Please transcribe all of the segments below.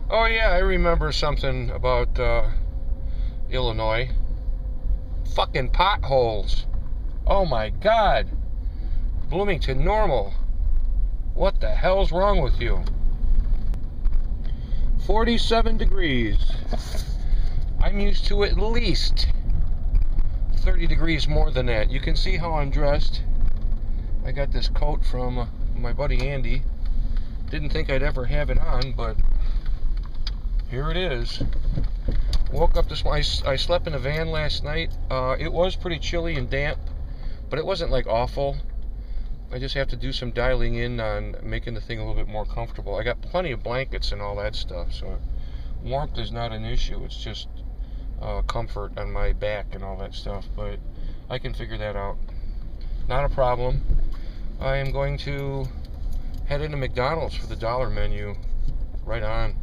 Oh yeah, I remember something about Illinois. Fucking potholes. Oh my god. Bloomington normal. What the hell's wrong with you? 47 degrees. I'm used to at least 30 degrees more than that. You can see how I'm dressed. I got this coat from my buddy Andy. Didn't think I'd ever have it on, but here it is. Woke up this morning. I slept in a van last night. It was pretty chilly and damp, but it wasn't like awful. I just have to do some dialing in on making the thing a little bit more comfortable. I got plenty of blankets and all that stuff, so warmth is not an issue. It's just comfort on my back and all that stuff, but I can figure that out. Not a problem. I am going to head into McDonald's for the dollar menu. Right on.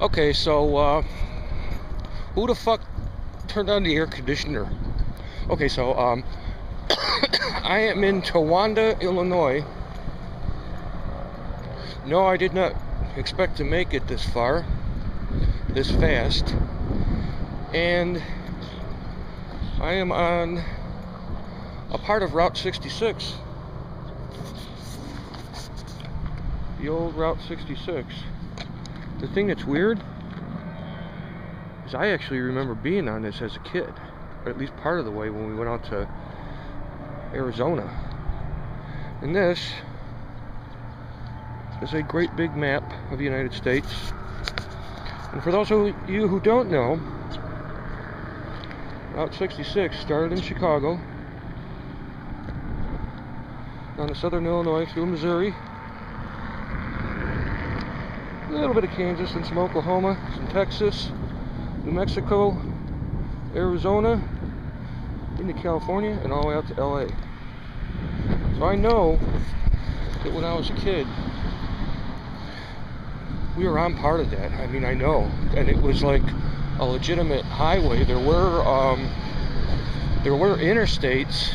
Okay, so who the fuck turned on the air conditioner? Okay, so I am in Towanda, Illinois. No, I did not expect to make it this far, this fast. And I am on a part of Route 66. The old Route 66. The thing that's weird is I actually remember being on this as a kid, or at least part of the way when we went out to Arizona. And this is a great big map of the United States. And for those of you who don't know, Route 66 started in Chicago, down to southern Illinois through Missouri, a little bit of Kansas and some Oklahoma, some Texas, New Mexico, Arizona, into California, and all the way out to LA. So I know that when I was a kid, we were on part of that. I mean, I know. And it was like a legitimate highway. There were interstates,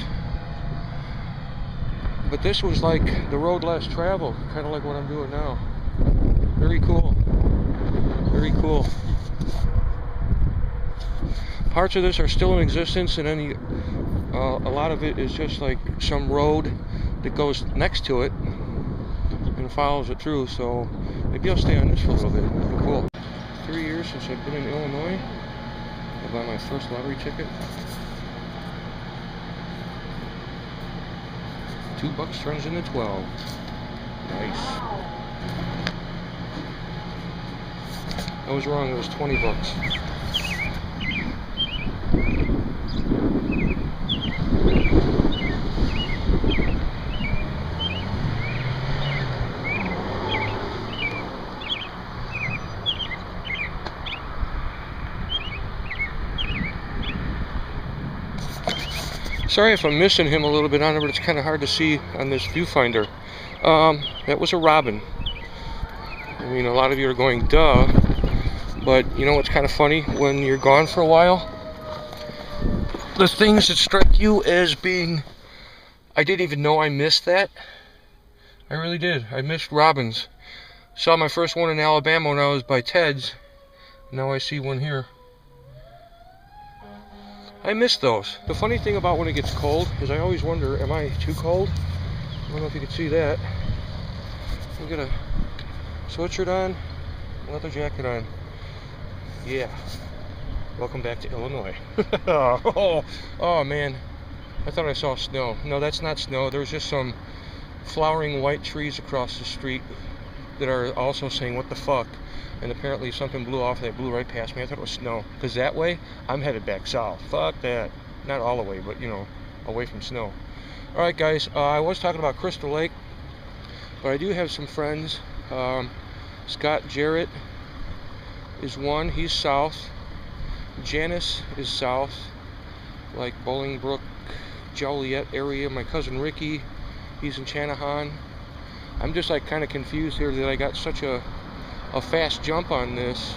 but this was like the road less traveled, kind of like what I'm doing now. Very cool. Very cool. Parts of this are still in existence, and then a lot of it is just like some road that goes next to it and follows it through. So maybe I'll stay on this for a little bit. Pretty cool. 3 years since I've been in Illinois. I bought my first lottery ticket. $2 turns into 12. Nice. I was wrong, it was 20 bucks. Sorry if I'm missing him a little bit on it, but it's kind of hard to see on this viewfinder. That was a robin. I mean, a lot of you are going, duh. But you know what's kind of funny? When you're gone for a while, the things that strike you as being, I didn't even know I missed that. I really did. I missed robins. Saw my first one in Alabama when I was by Ted's. Now I see one here. I miss those. The funny thing about when it gets cold is I always wonder, am I too cold? I don't know if you can see that. I've got a sweatshirt on, leather jacket on. Yeah. Welcome back to Illinois. Oh man. I thought I saw snow. No, that's not snow. There's just some flowering white trees across the street that are also saying, what the fuck? And apparently something blew off that blew right past me. I thought it was snow. Because that way, I'm headed back south. Fuck that. Not all the way, but, you know, away from snow. Alright, guys. I was talking about Crystal Lake. But I do have some friends. Scott Jarrett, is one. He's south. Janice is south, like Bolingbrook, Joliet area. My cousin Ricky, he's in Channahon. I'm just like kind of confused here that I got such a fast jump on this.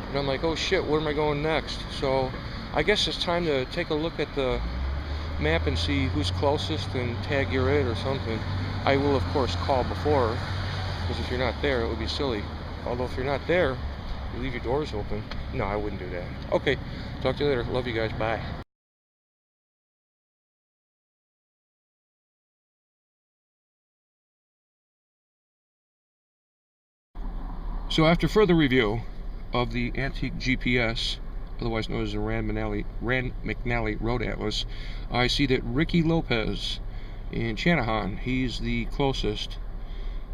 And I'm like, oh shit, where am I going next? So I guess it's time to take a look at the map and see who's closest and tag you're it or something. I will of course call before, because if you're not there it would be silly. Although if you're not there, you leave your doors open. No, I wouldn't do that. Okay, talk to you later. Love you guys. Bye. So after further review of the antique GPS, otherwise known as the Rand McNally Road Atlas, I see that Ricky Lopez in Channahon, he's the closest.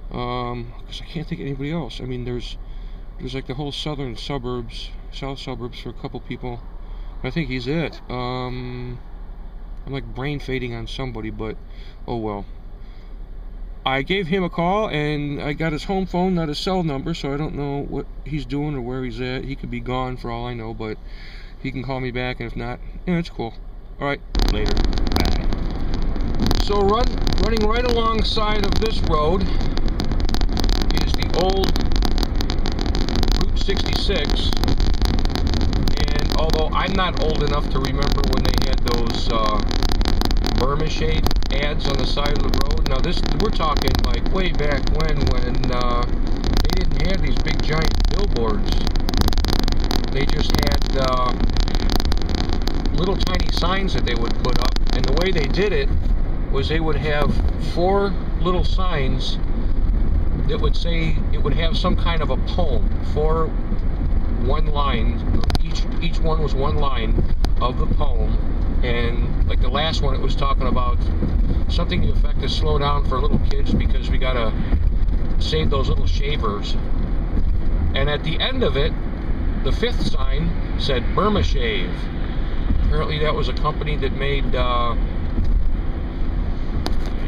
Because I can't think of anybody else. I mean, there's like the whole south suburbs for a couple people. I think he's it. I'm like brain fading on somebody, but oh well. I gave him a call and I got his home phone, not his cell number, so I don't know what he's doing or where he's at. He could be gone for all I know, but he can call me back, and if not, yeah, it's cool. Alright, later. Bye. So running right alongside of this road is the old Route 66, and although I'm not old enough to remember when they had those Burma shade ads on the side of the road. Now we're talking like way back when they didn't have these big giant billboards. They just had little tiny signs that they would put up, and the way they did it was they would have 4 little signs that would say, it would have some kind of a poem, 4 one line, each one was one line of the poem. And like the last one, it was talking about something to the effect of slow down for little kids because we gotta save those little shavers. And at the end of it, the 5th sign said Burma Shave. Apparently that was a company that made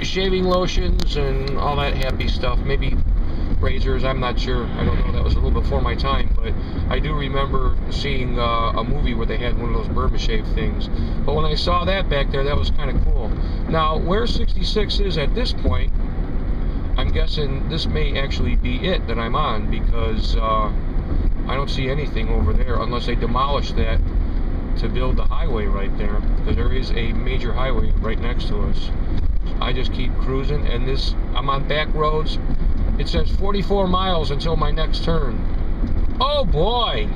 shaving lotions and all that happy stuff. Maybe razors, I'm not sure. I don't know. That was a little before my time, but I do remember seeing a movie where they had one of those Burma Shave things. But when I saw that back there, that was kind of cool. Now, where 66 is at this point, I'm guessing this may actually be it that I'm on, because I don't see anything over there unless they demolish that to build the highway right there, because there is a major highway right next to us. I just keep cruising, and I'm on back roads. It says 44 miles until my next turn. Oh boy!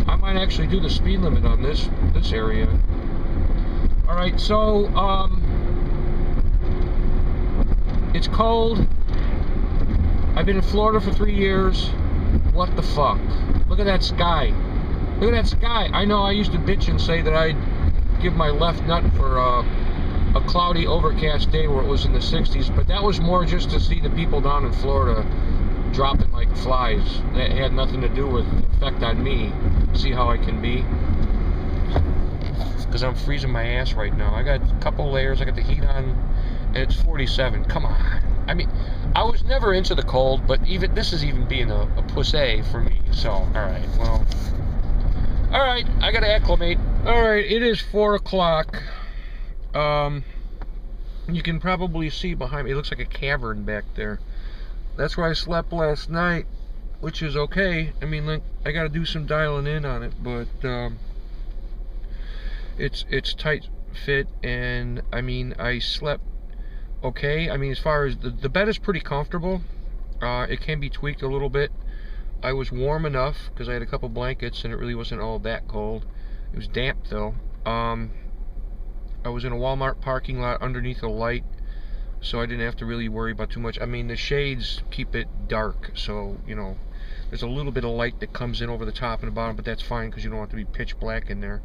I might actually do the speed limit on this area. Alright, so it's cold. I've been in Florida for 3 years. What the fuck? Look at that sky. Look at that sky. I know I used to bitch and say that I'd give my left nut for a cloudy, overcast day where it was in the 60s, but that was more just to see the people down in Florida dropping like flies. That had nothing to do with the effect on me. See how I can be? Because I'm freezing my ass right now. I got a couple layers, I got the heat on, and it's 47. Come on. I mean, I was never into the cold, but even this is even being a pussy for me. So, alright, well. Alright, I gotta acclimate. Alright, it is 4 o'clock. You can probably see behind me, it looks like a cavern back there. That's where I slept last night, which is okay. I mean, like, I gotta do some dialing in on it, but it's tight fit, and I mean, I slept okay. I mean, as far as the bed is pretty comfortable. It can be tweaked a little bit. I was warm enough because I had a couple blankets and it really wasn't all that cold. It was damp though. I was in a Walmart parking lot underneath a light, so I didn't have to really worry about too much. I mean, the shades keep it dark, so, you know, there's a little bit of light that comes in over the top and the bottom, but that's fine because you don't have to be pitch black in there.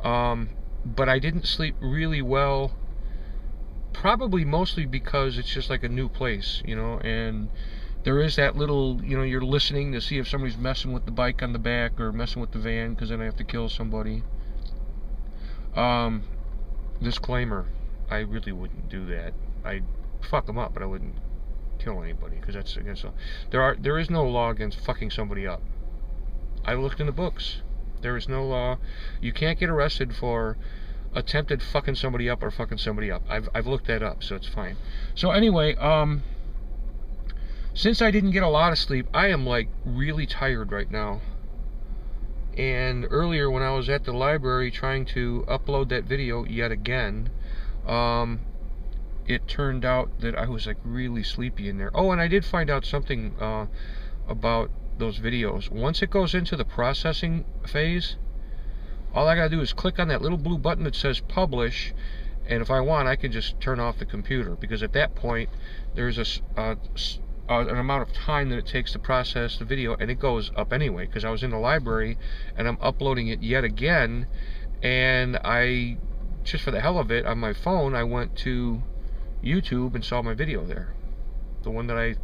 But I didn't sleep really well, probably mostly because it's just like a new place, you know, and there is that little, you know, you're listening to see if somebody's messing with the bike on the back or messing with the van, because then I have to kill somebody. Disclaimer, I really wouldn't do that. I'd fuck them up, but I wouldn't kill anybody, because that's against the... There is no law against fucking somebody up. I looked in the books. There is no law. You can't get arrested for attempted fucking somebody up or fucking somebody up. I've looked that up, so it's fine. So anyway, since I didn't get a lot of sleep, I am like really tired right now. And earlier when I was at the library trying to upload that video yet again, it turned out that I was like really sleepy in there. Oh, and I did find out something about those videos. Once it goes into the processing phase, all I gotta do is click on that little blue button that says publish, and if I want, I can just turn off the computer, because at that point there's an amount of time that it takes to process the video, and it goes up anyway, because I was in the library and I'm uploading it yet again, and I, just for the hell of it, on my phone, I went to YouTube and saw my video there, the one that I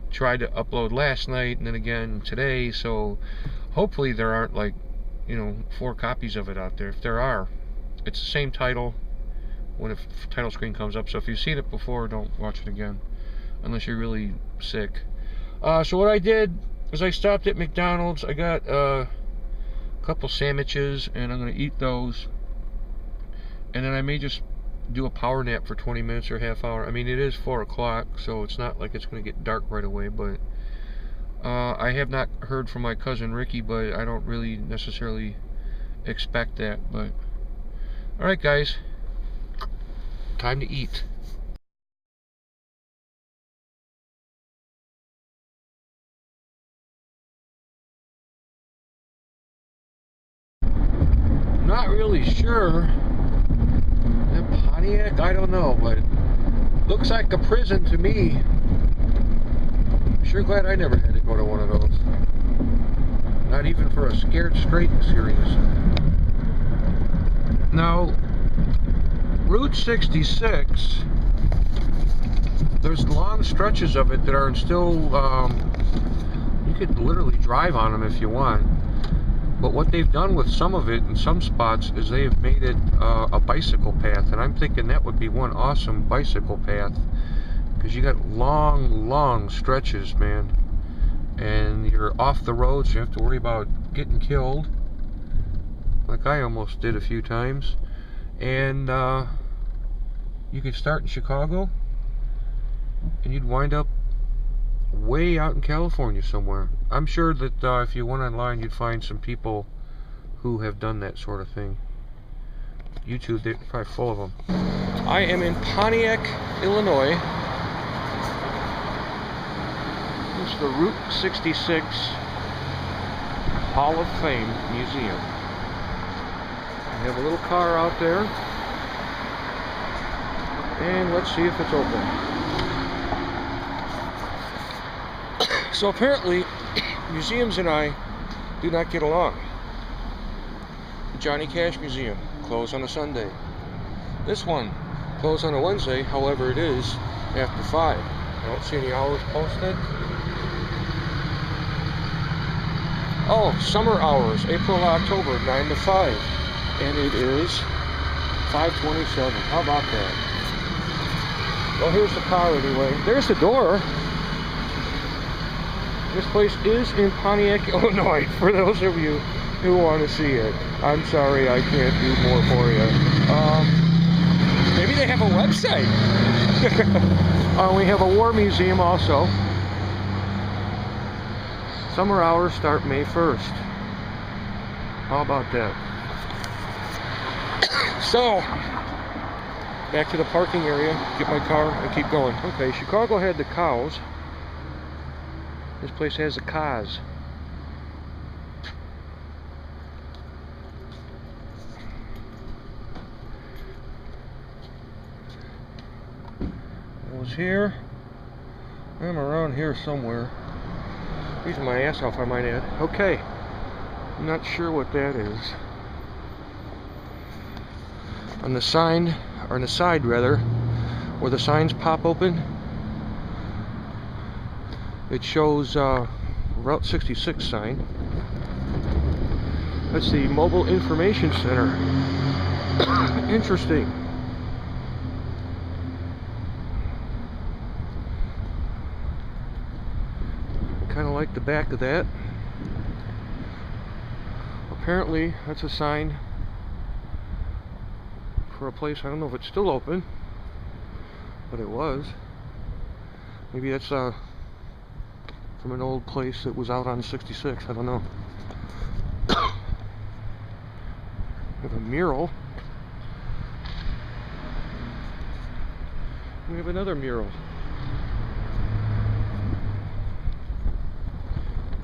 tried to upload last night and then again today. So hopefully there aren't like, you know, 4 copies of it out there. If there are, it's the same title when the title screen comes up, so if you've seen it before, don't watch it again unless you're really sick. So what I did is I stopped at McDonald's. I got a couple sandwiches and I'm gonna eat those, and then I may just do a power nap for 20 minutes or half hour. I mean, it is 4 o'clock, so it's not like it's going to get dark right away, but I have not heard from my cousin Ricky, but I don't really necessarily expect that. But alright guys, time to eat. Not really sure. Pontiac, I don't know, but looks like a prison to me. Sure glad I never had to go to one of those. Not even for a scared straight series. Now, Route 66, there's long stretches of it that are still, you could literally drive on them if you want. But what they've done with some of it in some spots is they have made it a bicycle path, and I'm thinking that would be one awesome bicycle path, because you got long stretches, man, and you're off the road, so you have to worry about getting killed, like I almost did a few times. And you could start in Chicago and you'd wind up way out in California somewhere. I'm sure that if you went online, you'd find some people who have done that sort of thing. YouTube, they're probably full of them. I am in Pontiac, Illinois. It's the Route 66 Hall of Fame Museum. We have a little car out there, and let's see if it's open. So apparently, museums and I do not get along. The Johnny Cash Museum, closed on a Sunday. This one, closed on a Wednesday, however it is after 5. I don't see any hours posted. Oh, summer hours, April, October, 9 to 5. And it is 5:27. How about that? Well, here's the car anyway. There's the door. This place is in Pontiac, Illinois, for those of you who want to see it. I'm sorry I can't do more for you. Maybe they have a website. We have a war museum also. Summer hours start May 1st. How about that? So, back to the parking area, get my car and keep going. Okay, Chicago had the cows. This place has the cars. I was here. I'm around here somewhere. Freezing my ass off, I might add. Okay. I'm not sure what that is. On the sign, or on the side rather, where the signs pop open, it shows Route 66 sign. That's the Mobile Information Center. Interesting. Kind of like the back of that. Apparently, that's a sign for a place. I don't know if it's still open, but it was. Maybe that's from an old place that was out on 66. I don't know. We have a mural. We have another mural.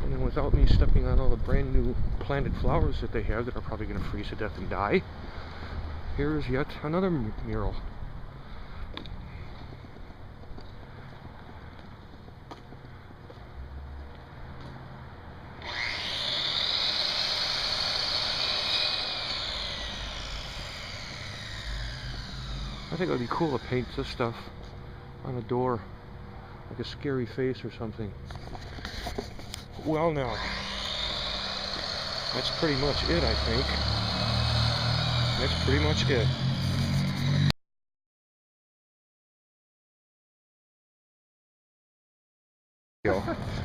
And then without me stepping on all the brand new planted flowers that they have that are probably going to freeze to death and die, here's yet another mural. I think it would be cool to paint this stuff on a door, like a scary face or something. Well, now, that's pretty much it, I think. That's pretty much it.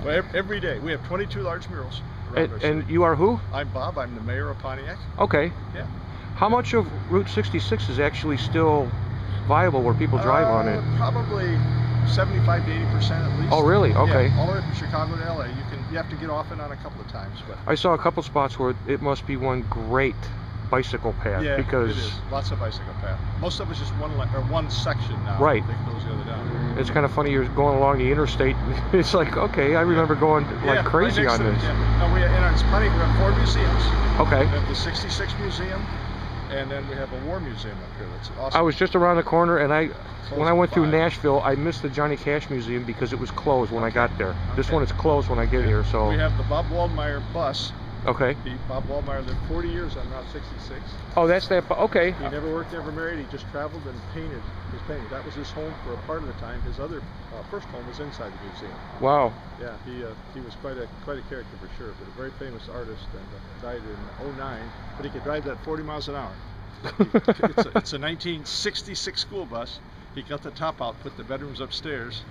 Well, every day we have 22 large murals around our city. And you are who? I'm Bob. I'm the mayor of Pontiac. Okay. Yeah. How much of Route 66 is actually still viable where people drive on it? Probably 75 to 80% at least. Oh, really? Okay. Yeah, all the way from Chicago to LA. You have to get off and on a couple of times, but I saw a couple spots where it must be one great bicycle path. yeah, because it is. Lots of bicycle path. Most of it's just one section now. Right. They close the other down. It's kind of funny. You're going along the interstate. It's like, okay, I remember going like crazy right on this. No, we have 4 museums. Okay. We have the 66 Museum, and then we have a war museum up here. That's awesome. I was just around the corner, and when I went through 5. Nashville, I missed the Johnny Cash Museum because it was closed when I got there. This Okay. one is closed when I get here, so. We have the Bob Waldmeyer bus. Okay. Bob Waldmeyer lived 40 years on Route 66. Oh, that's that. Okay. He never worked, never married. He just traveled and painted his painting. That was his home for a part of the time. His other first home was inside the museum. Wow. Yeah, he was quite a character for sure, but a very famous artist, and died in '09. But he could drive that 40 miles an hour. It's a 1966 school bus. He cut the top out, put the bedrooms upstairs,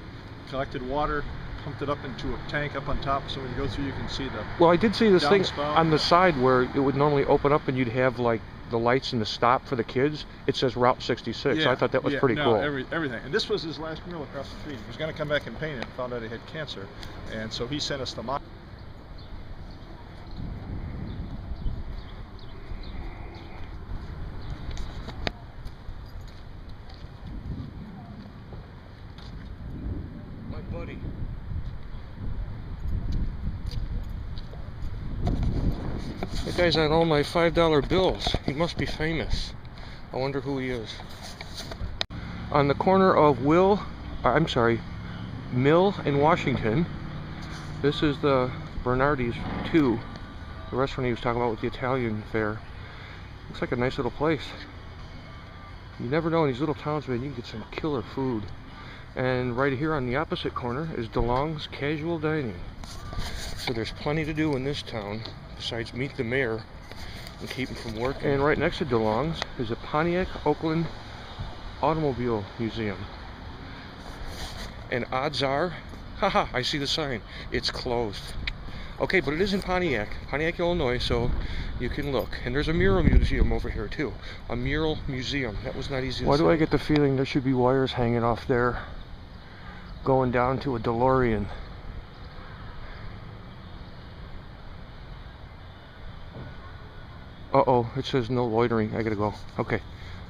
collected water, pumped it up into a tank up on top, so when you go through you can see the Well, I did see this thing downspout on the side where it would normally open up and you'd have like the lights and the stop for the kids. It says Route 66. Yeah, So I thought that was pretty cool. Everything. And this was his last mural across the street. He was going to come back and paint it, found out he had cancer, and so he sent us the model. My buddy. That guy's on all my $5 bills. He must be famous. I wonder who he is. On the corner of Mill in Washington, this is the Bernardi's 2, the restaurant he was talking about with the Italian fare. Looks like a nice little place. You never know in these little towns, man, you can get some killer food. And right here on the opposite corner is DeLong's Casual Dining. So there's plenty to do in this town besides meet the mayor and keep him from work. And right next to DeLong's is a Pontiac Oakland Automobile Museum. And odds are, haha, I see the sign, it's closed. Okay, but it is in Pontiac, Illinois, so you can look. And there's a mural museum over here too. A mural museum. That was not easy to say. Why do I get the feeling there should be wires hanging off there going down to a DeLorean? Uh-oh, it says no loitering. I gotta go. Okay.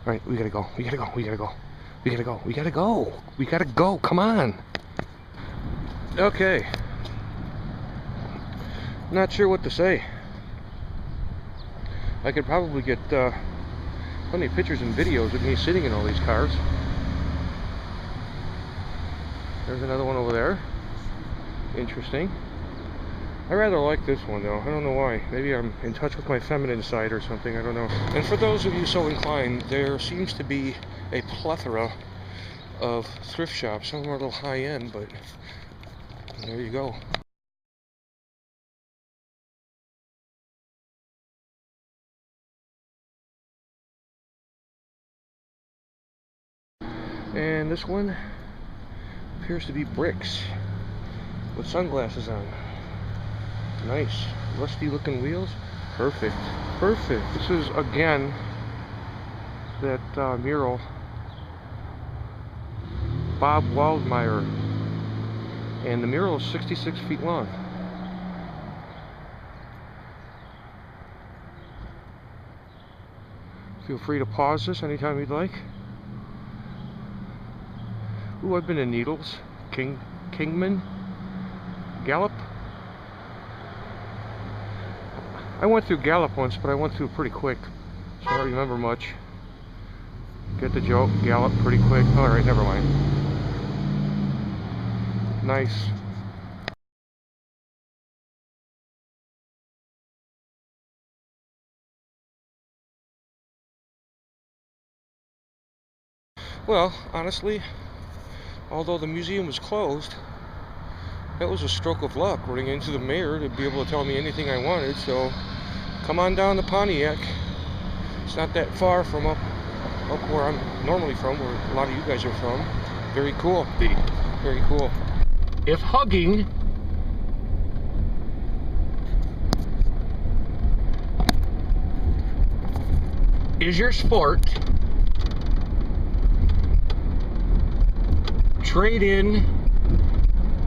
Alright, we gotta go. We gotta go. We gotta go. We gotta go. We gotta go. We gotta go. Come on. Okay. Not sure what to say. I could probably get plenty of pictures and videos of me sitting in all these cars. There's another one over there. Interesting. I rather like this one though. I don't know why. Maybe I'm in touch with my feminine side or something. I don't know. And for those of you so inclined, there seems to be a plethora of thrift shops. Some of them are a little high end, but there you go. And this one appears to be bricks with sunglasses on. Nice. Rusty looking wheels. Perfect. Perfect. This is again that mural. Bob Waldmeyer. And the mural is 66 feet long. Feel free to pause this anytime you'd like. Ooh, I've been to Needles, Kingman, Gallup. I went through Gallup once, but I went through pretty quick, so I don't remember much. Get the joke? Gallup pretty quick. Alright, never mind. Nice. Well, honestly, although the museum was closed, that was a stroke of luck running into the mayor to be able to tell me anything I wanted. So come on down to Pontiac. It's not that far from up where I'm normally from, where a lot of you guys are from. Very cool. Very cool. If hugging is your sport, trade in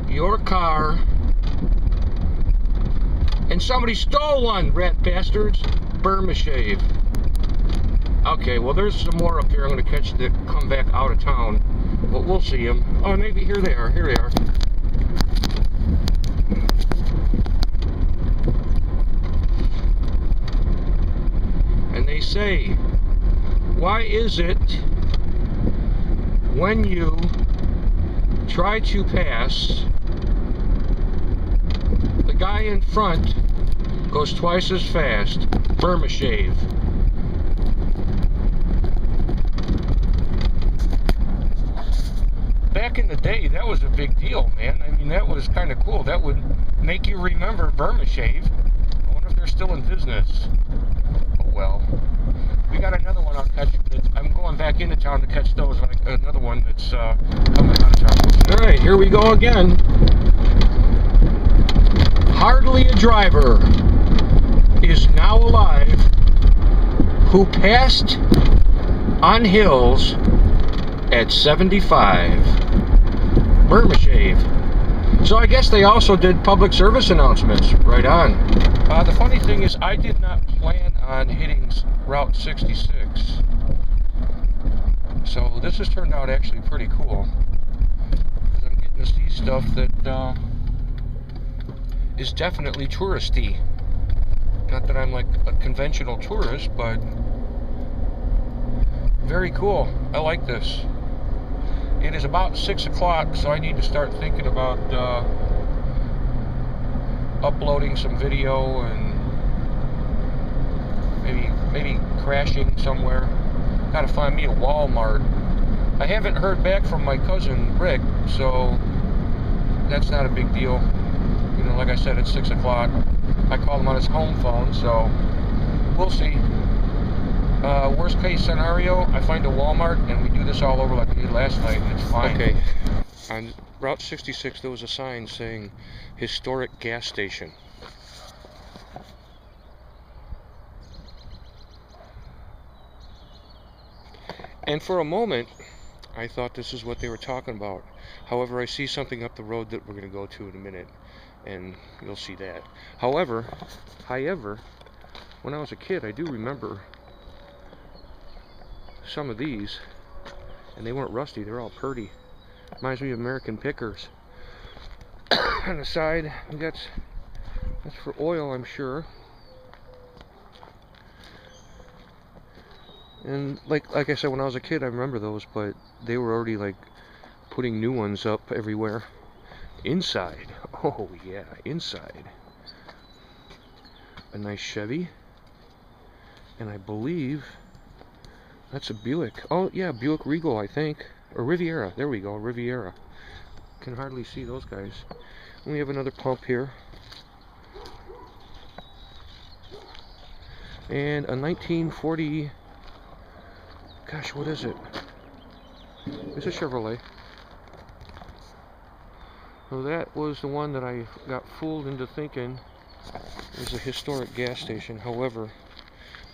your car, and somebody stole one, rat bastards. Burma shave. Okay, well there's some more up here I'm going to catch that come back out of town, but we'll see them. Oh, maybe here they are. Here they are. And they say, why is it when you try to pass, the guy in front goes twice as fast? Burma shave. Back in the day, that was a big deal, man. I mean, that was kind of cool. That would make you remember Burma shave. I wonder if they're still in business. Oh well. We got another one I'll catch. I'm going back into town to catch those. Another one that's coming out of town. Alright, here we go again. Hardly a driver is now alive who passed on hills at 75. Burma shave. So I guess they also did public service announcements. Right on. The funny thing is, I did not plan on hitting Route 66. So this has turned out actually pretty cool. I'm getting to see stuff that is definitely touristy. Not that I'm like a conventional tourist, but very cool. I like this. It is about 6 o'clock, so I need to start thinking about uploading some video and maybe crashing somewhere. Gotta find me a Walmart. I haven't heard back from my cousin Rick, so that's not a big deal. You know, like I said, it's 6 o'clock. I called him on his home phone, so we'll see. Worst case scenario, I find a Walmart and we do this all over like we did last night, and it's fine. Okay, on Route 66 there was a sign saying historic gas station. And for a moment I thought this is what they were talking about. However, I see something up the road that we're going to go to in a minute, and you'll see that. However, when I was a kid, I do remember some of these, and they weren't rusty, they're all purty. Reminds me of American Pickers. On the side, that's for oil, I'm sure. And like I said, when I was a kid, I remember those, but they were already like putting new ones up everywhere. Inside, oh yeah, inside. A nice Chevy, and I believe that's a Buick. Oh yeah, Buick Regal, I think, or Riviera. There we go, Riviera. Can hardly see those guys. And we have another pump here, and a 1940. Gosh, what is it? It's a Chevrolet. So that was the one that I got fooled into thinking There's a historic gas station. However,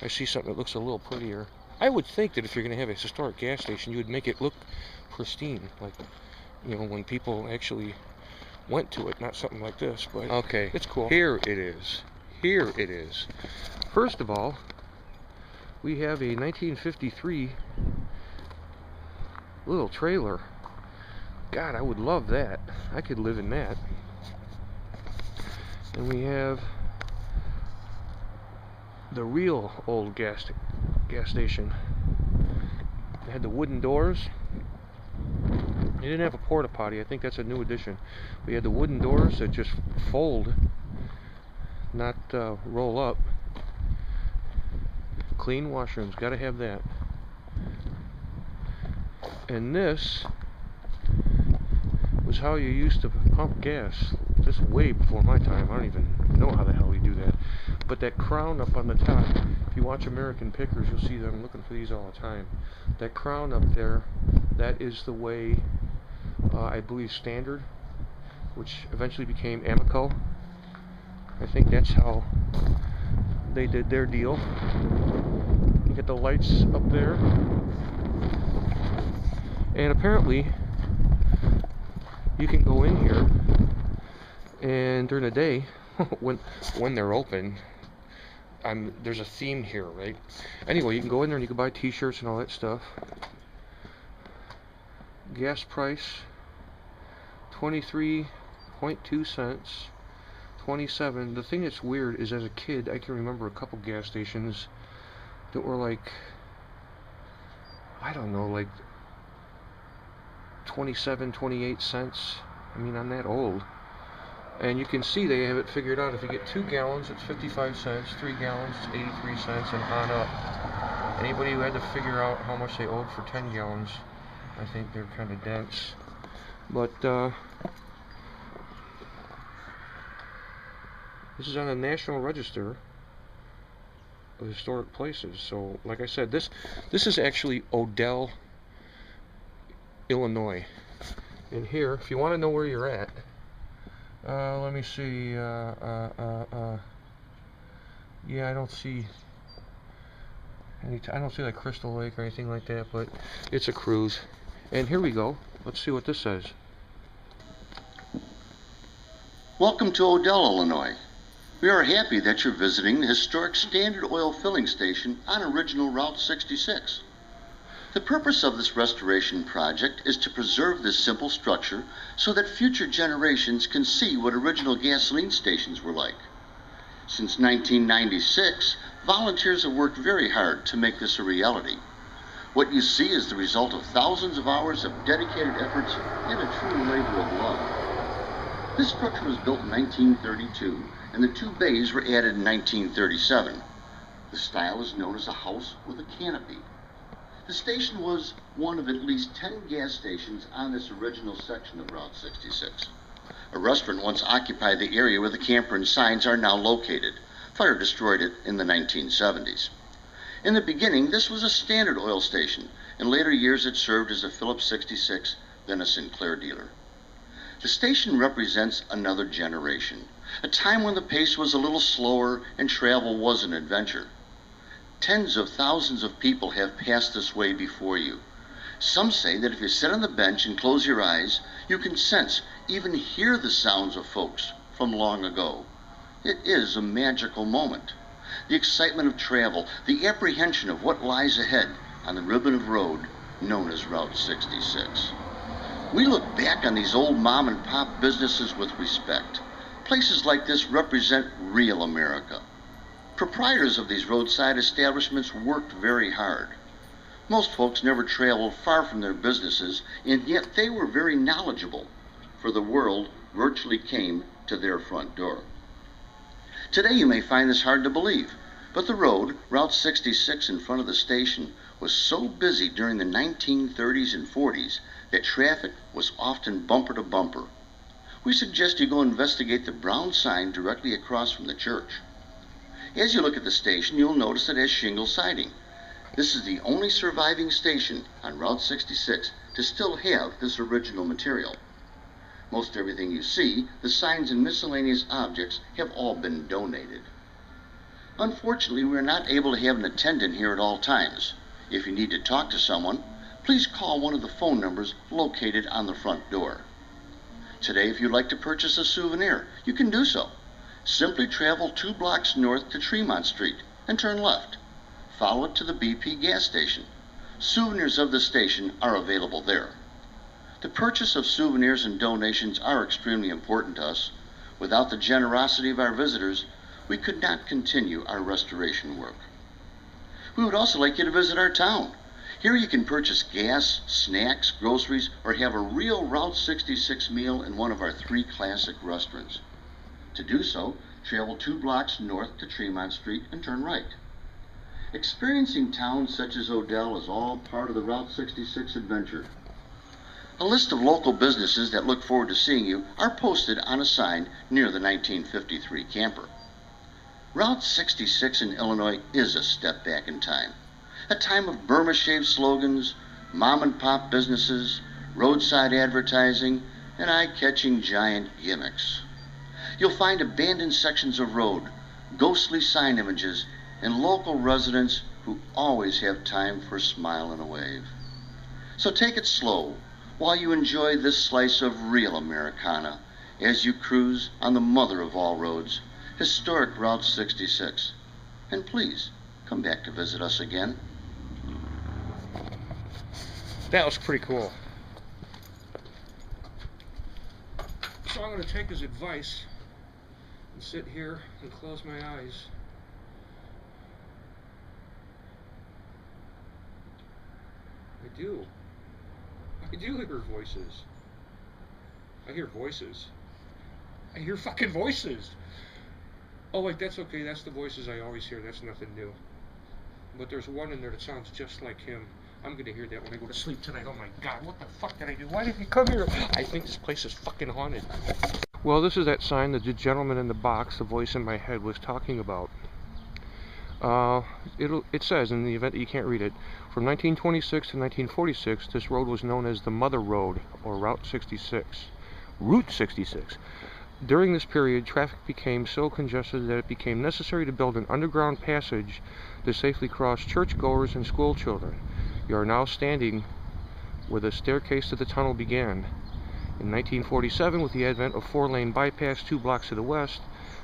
I see something that looks a little prettier. I would think that if you're going to have a historic gas station, you would make it look pristine, like, you know, when people actually went to it, not something like this. But okay, it's cool. Here it is. Here it is. First of all, we have a 1953 little trailer. God, I would love that. I could live in that. And we have the real old gas station. It had the wooden doors. It didn't have a porta potty. I think that's a new addition. We had the wooden doors that just fold, not roll up. Clean washrooms, gotta have that. And this was how you used to pump gas. This is way before my time. I don't even know how the hell we do that. But that crown up on the top, if you watch American Pickers, you'll see that I'm looking for these all the time. That crown up there, that is the way, I believe, Standard, which eventually became Amoco. I think that's how they did their deal. You get the lights up there. And apparently, you can go in here, and during the day, when they're open, there's a theme here, right? Anyway, you can go in there and you can buy t-shirts and all that stuff. Gas price, 23.2 cents, 27. The thing that's weird is, as a kid, I can remember a couple gas stations that were like, I don't know, like 27, 28 cents. I mean, I'm that old. And you can see they have it figured out. If you get 2 gallons, it's 55 cents. 3 gallons, it's 83 cents, and on up. Anybody who had to figure out how much they owed for 10 gallons, I think they're kind of dense. But this is on the National Register of Historic Places. So, like I said, this is actually Odell, Illinois. And here, if you want to know where you're at, let me see. Yeah, I don't see I don't see like Crystal Lake or anything like that, but it's a cruise. And here we go. Let's see what this says. Welcome to Odell, Illinois. We are happy that you're visiting the historic Standard Oil filling station on original Route 66. The purpose of this restoration project is to preserve this simple structure so that future generations can see what original gasoline stations were like. Since 1996, volunteers have worked very hard to make this a reality. What you see is the result of thousands of hours of dedicated efforts and a true labor of love. This structure was built in 1932, and the 2 bays were added in 1937. The style is known as a house with a canopy. The station was one of at least 10 gas stations on this original section of Route 66. A restaurant once occupied the area where the camper and signs are now located. Fire destroyed it in the 1970s. In the beginning, this was a Standard Oil station. In later years, it served as a Phillips 66, then a Sinclair dealer. The station represents another generation, a time when the pace was a little slower and travel was an adventure. Tens of thousands of people have passed this way before you. Some say that if you sit on the bench and close your eyes, you can sense, even hear the sounds of folks from long ago. It is a magical moment. The excitement of travel, the apprehension of what lies ahead on the ribbon of road known as Route 66. We look back on these old mom and pop businesses with respect. Places like this represent real America. Proprietors of these roadside establishments worked very hard. Most folks never traveled far from their businesses, and yet they were very knowledgeable, for the world virtually came to their front door. Today you may find this hard to believe, but the road, Route 66 in front of the station, was so busy during the 1930s and 40s that traffic was often bumper to bumper. We suggest you go investigate the brown sign directly across from the church. As you look at the station, you'll notice it has shingle siding. This is the only surviving station on Route 66 to still have this original material. Most everything you see, the signs and miscellaneous objects, have all been donated. Unfortunately, we are not able to have an attendant here at all times. If you need to talk to someone, please call one of the phone numbers located on the front door. Today, if you'd like to purchase a souvenir, you can do so. Simply travel 2 blocks north to Tremont Street and turn left. Follow it to the BP gas station. Souvenirs of the station are available there. The purchase of souvenirs and donations are extremely important to us. Without the generosity of our visitors, we could not continue our restoration work. We would also like you to visit our town. Here you can purchase gas, snacks, groceries, or have a real Route 66 meal in one of our 3 classic restaurants. To do so, travel 2 blocks north to Tremont Street and turn right. Experiencing towns such as Odell is all part of the Route 66 adventure. A list of local businesses that look forward to seeing you are posted on a sign near the 1953 camper. Route 66 in Illinois is a step back in time. A time of Burma Shave slogans, mom-and-pop businesses, roadside advertising, and eye-catching giant gimmicks. You'll find abandoned sections of road, ghostly sign images, and local residents who always have time for a smile and a wave. So take it slow while you enjoy this slice of real Americana as you cruise on the mother of all roads, historic Route 66. And please, come back to visit us again. That was pretty cool. So I'm going to take his advice and sit here and close my eyes. I do hear voices. I hear voices. I hear fucking voices. Oh wait, that's okay, that's the voices I always hear, that's nothing new. But there's one in there that sounds just like him. I'm gonna hear that when I go to sleep tonight. Oh my god, what the fuck did I do? Why did he come here? I think this place is fucking haunted. Well, this is that sign that the gentleman in the box, the voice in my head, was talking about. It says, in the event that you can't read it, from 1926 to 1946, this road was known as the Mother Road, or Route 66. Route 66. During this period, traffic became so congested that it became necessary to build an underground passage to safely cross churchgoers and school children. You are now standing where the staircase to the tunnel began. In 1947, with the advent of 4-lane bypass 2 blocks to the west,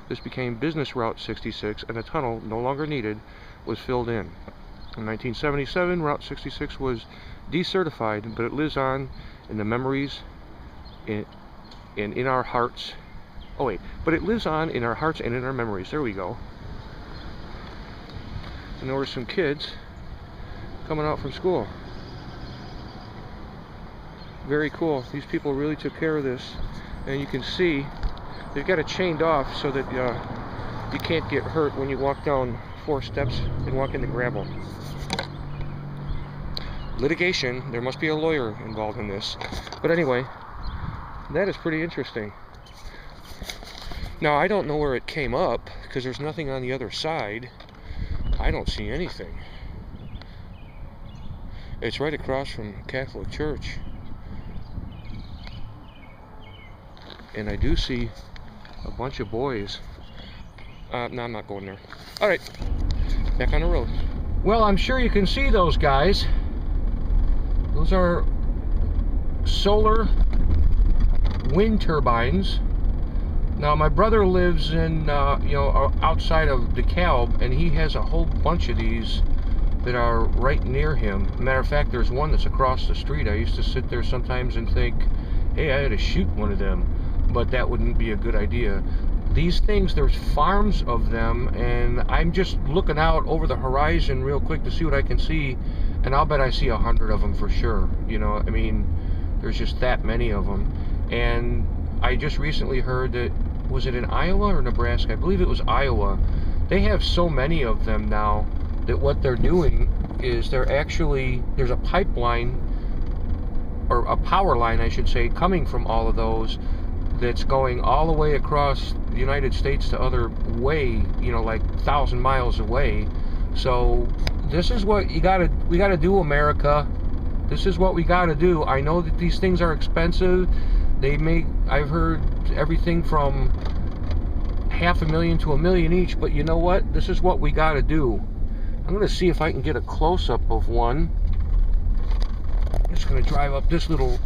this became Business Route 66, and the tunnel, no longer needed, was filled in. In 1977, Route 66 was decertified, but it lives on in the memories and in our hearts. Oh wait, but it lives on in our hearts and in our memories. There we go. And there were some kids coming out from school. Very cool. These people really took care of this, and you can see they've got it chained off so that you can't get hurt when you walk down 4 steps and walk into gravel. Litigation, there must be a lawyer involved in this. But anyway, that is pretty interesting. Now, I don't know where it came up, because there's nothing on the other side. I don't see anything. It's right across from Catholic Church. And I do see a bunch of boys. No, I'm not going there. Alright, back on the road. Well, I'm sure you can see those guys. Those are solar wind turbines. Now, my brother lives in, outside of DeKalb, and he has a whole bunch of these that are right near him. Matter of fact, there's one that's across the street. I used to sit there sometimes and think, hey, I had to shoot one of them, but that wouldn't be a good idea. These things, there's farms of them, and I'm just looking out over the horizon real quick to see what I can see, and I'll bet I see 100 of them for sure. You know, I mean, there's just that many of them. And I just recently heard that, was it in Iowa or Nebraska? I believe it was Iowa. They have so many of them now that what they're doing is there's a pipeline, or a power line, I should say, coming from all of those, that's going all the way across the United States to other way, like 1,000 miles away. So this is what we gotta do, America. This is what we gotta do. I know that these things are expensive. They make, I've heard everything from $500,000 to $1 million each, but you know what? This is what we got to do. I'm going to see if I can get a close-up of one. I'm just going to drive up this little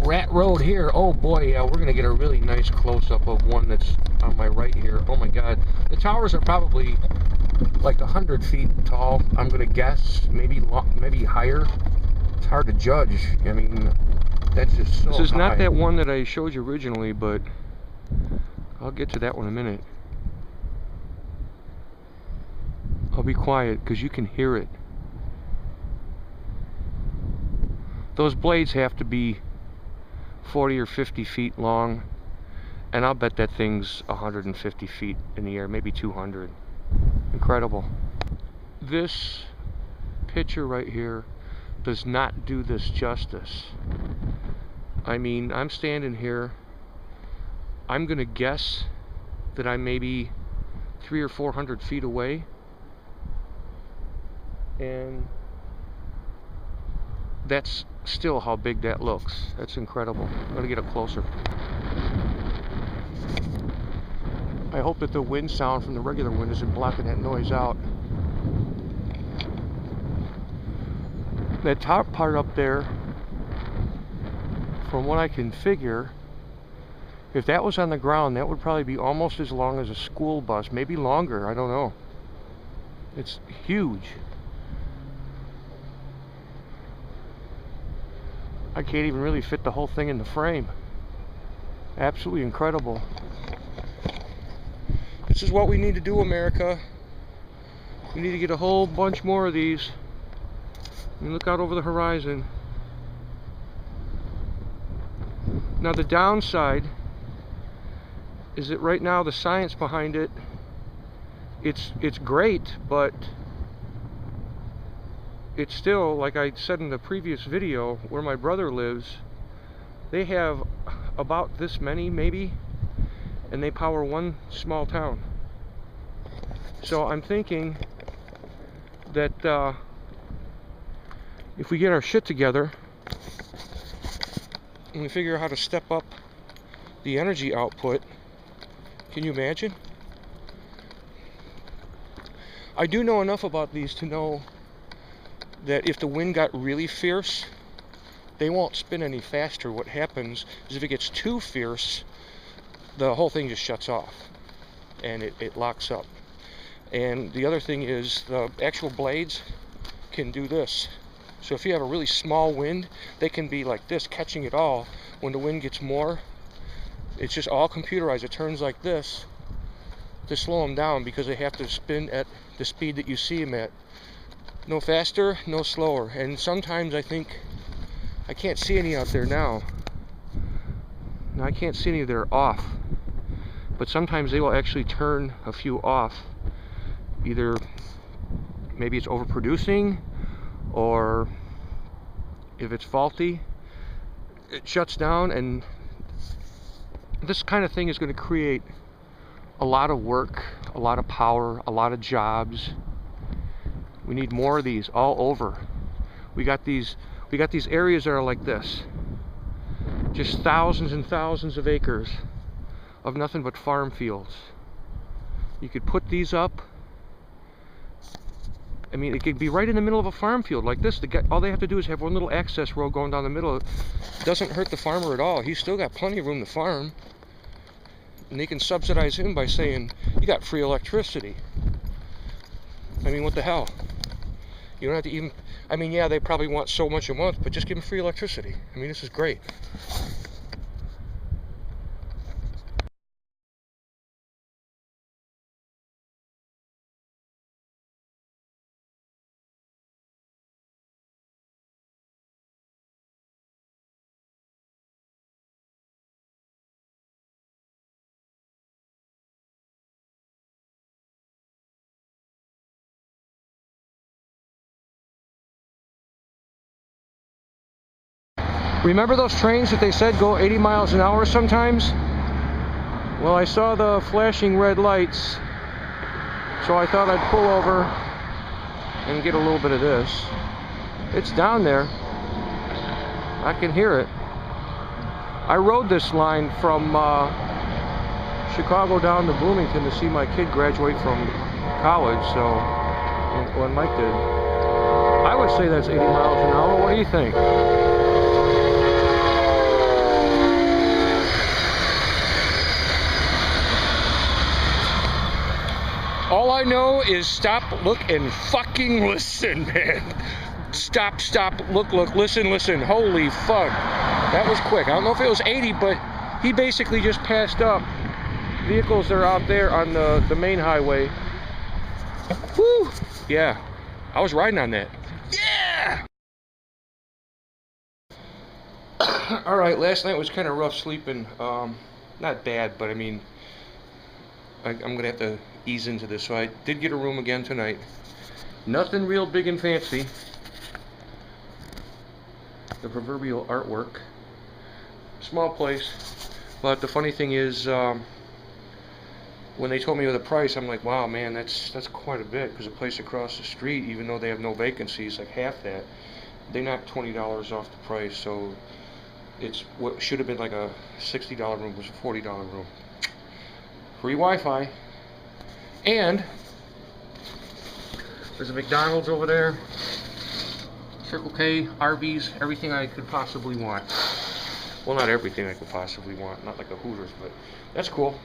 rat road here. Oh boy, yeah, we're going to get a really nice close-up of one that's on my right here. Oh my God. The towers are probably like 100 feet tall, I'm going to guess. Maybe higher. It's hard to judge. I mean, that's just so This is high. not that one that I showed you originally, but I'll get to that one in a minute. I'll be quiet because you can hear it. Those blades have to be 40 or 50 feet long, and I'll bet that thing's 150 feet in the air, maybe 200. Incredible. This picture right here does not do this justice. I mean, I'm standing here, I'm gonna guess that I'm maybe 300 or 400 feet away, and that's still how big that looks. That's incredible. I'm gonna get up closer. I hope that the wind sound from the regular wind isn't blocking that noise out. That top part up there, from what I can figure, if that was on the ground, that would probably be almost as long as a school bus, maybe longer, I don't know. It's huge. I can't even really fit the whole thing in the frame. Absolutely incredible. This is what we need to do, America. We need to get a whole bunch more of these. And look out over the horizon. Now the downside is that right now the science behind it, it's great, but it's still, like I said in the previous video, where my brother lives, they have about this many maybe, and they power one small town. So I'm thinking that if we get our shit together and we figure out how to step up the energy output, can you imagine? I do know enough about these to know that if the wind got really fierce, they won't spin any faster. What happens is if it gets too fierce, the whole thing just shuts off and it locks up. And the other thing is the actual blades can do this. So if you have a really small wind, they can be like this, catching it all. When the wind gets more, it's just all computerized. It turns like this to slow them down because they have to spin at the speed that you see them at. No faster, no slower. And sometimes I think, I can't see any out there now. Now I can't see any that are off. But sometimes they will actually turn a few off. Either maybe it's overproducing, or if it's faulty, it shuts down. And this kind of thing is going to create a lot of work, a lot of power, a lot of jobs. We need more of these all over. We got these areas that are like this, just thousands and thousands of acres of nothing but farm fields. You could put these up. I mean, it could be right in the middle of a farm field like this. All they have to do is have one little access road going down the middle. It doesn't hurt the farmer at all. He's still got plenty of room to farm. And they can subsidize him by saying, you got free electricity. I mean, what the hell? You don't have to even, I mean, yeah, they probably want so much a month, but just give them free electricity. I mean, this is great. Remember those trains that they said go 80 miles an hour sometimes? Well, I saw the flashing red lights, so I thought I'd pull over and get a little bit of this. It's down there. I can hear it. I rode this line from Chicago down to Bloomington to see my kid graduate from college, so when Mike did. I would say that's 80 miles an hour. What do you think? All I know is stop, look, and fucking listen, man. Stop, look, listen. Holy fuck. That was quick. I don't know if it was 80, but he basically just passed up vehicles that are out there on the main highway. Whew. Yeah. I was riding on that. Yeah! Alright, last night was kind of rough sleeping. Not bad, but I mean, I'm going to have to ease into this. So I did get a room again tonight. Nothing real big and fancy. The proverbial artwork. Small place. But the funny thing is, when they told me the price, I'm like, wow, man, that's quite a bit. Because the place across the street, even though they have no vacancies, like half that, they knocked $20 off the price. So it's what should have been like a $60 room was a $40 room. Free Wi-Fi. And there's a McDonald's over there. Circle K, Arby's, everything I could possibly want. Well, not everything I could possibly want. Not like a Hooters, but that's cool.